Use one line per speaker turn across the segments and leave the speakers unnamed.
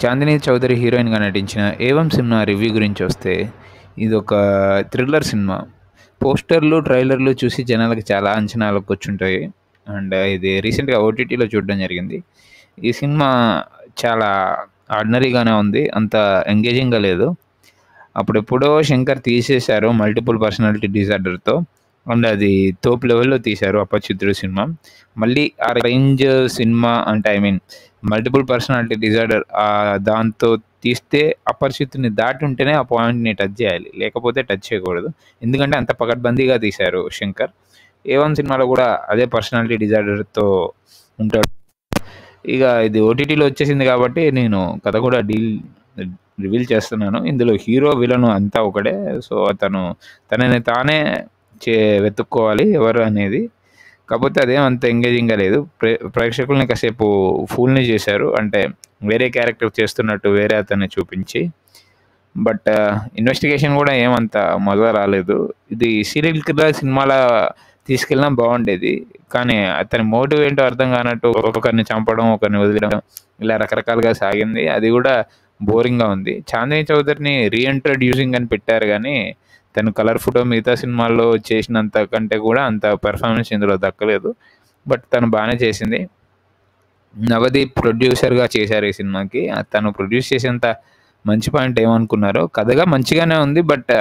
చాందిని చౌదరి హీరోయిన్గా నటించిన ఏవం cinema review గురించి వస్తే ఇదొక థ్రిల్లర్ సినిమా. పోస్టర్లు ట్రైలర్లు చూసి జనాలకు చాలా అంచనాలకు వచ్చుంటాయి. అండ్ ఇది రీసెంట్గా ఓటీటీలో చూడడం జరిగింది. ఈ సినిమా చాలా ఆర్డినరీగానే ఉంది, అంత ఎంగేజింగ్గా లేదు. అప్పుడెప్పుడో శంకర్ తీసేశారు మల్టిపుల్ పర్సనాలిటీ డిజార్డర్తో. అండ్ అది తోపు లెవెల్లో తీశారు అపరిచితుడు సినిమా. మళ్ళీ ఆ రేంజ్ సినిమా అంటే మల్టిపుల్ పర్సనాలిటీ డిజార్డర్ దాంతో తీస్తే అపరిచితుని దాటి ఉంటేనే ఆ పాయింట్ని టచ్ చేయాలి, లేకపోతే టచ్ చేయకూడదు. ఎందుకంటే అంత పకడ్బందీగా తీశారు శంకర్. ఏవన్ సినిమాలో కూడా అదే పర్సనాలిటీ డిజార్డర్తో ఉంటాడు. ఇక ఇది ఓటీటీలో వచ్చేసింది కాబట్టి నేను కథ కూడా రివీల్ చేస్తున్నాను. ఇందులో హీరో విలను అంతా ఒకడే. సో తనని తానే వెతుక్కోవాలి ఎవరు అనేది. కాకపోతే అదేం అంత ఎంగేజింగ్గా లేదు. ప్రేక్షకుల్ని కాసేపు ఫూల్ని చేశారు, అంటే వేరే క్యారెక్టర్ చేస్తున్నట్టు వేరే అతన్ని చూపించి. బట్ ఇన్వెస్టిగేషన్ కూడా ఏమంత మొదలు రాలేదు. ఇది సీరియల్ కిల్లర్ సినిమాలా తీసుకెళ్ళినా బాగుండేది, కానీ అతని మోటివ్ ఏంటో అర్థం కానట్టు ఒకరిని చంపడం, ఒకరిని వదిలేయడం, ఇలా రకరకాలుగా సాగింది. అది కూడా బోరింగ్గా ఉంది. చాందిని చౌదరిని రీఇంట్రడ్యూసింగ్ అని పెట్టారు, కానీ తను కలర్ ఫోటో మిగతా సినిమాల్లో చేసినంత కంటే కూడా అంత పెర్ఫార్మెన్స్ ఇందులో దక్కలేదు. బట్ తను బాగానే చేసింది. నవదీప్ ప్రొడ్యూసర్గా చేశారు ఈ సినిమాకి. తను ప్రొడ్యూస్ చేసేంత మంచి పాయింట్ ఏమనుకున్నారో, కథగా మంచిగానే ఉంది, బట్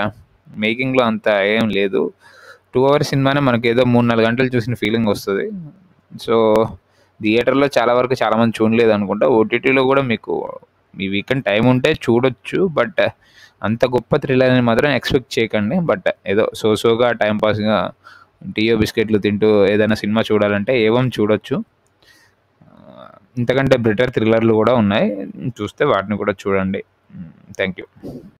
మేకింగ్లో అంత ఏం లేదు. 2 hours సినిమానే మనకి ఏదో 3-4 గంటలు చూసిన ఫీలింగ్ వస్తుంది. సో థియేటర్లో చాలామంది చూడలేదు అనుకుంటా. ఓటీటీలో కూడా మీకు ఈ వీకెండ్ టైం ఉంటే చూడొచ్చు, బట్ అంత గొప్ప థ్రిల్లర్ అని మాత్రం ఎక్స్పెక్ట్ చేయకండి. బట్ ఏదో సోగా టైంపాస్గా టీయో బిస్కెట్లు తింటూ ఏదైనా సినిమా చూడాలంటే ఏవం చూడొచ్చు. ఇంతకంటే బెటర్ థ్రిల్లర్లు కూడా ఉన్నాయి, చూస్తే వాటిని కూడా చూడండి. Thank you.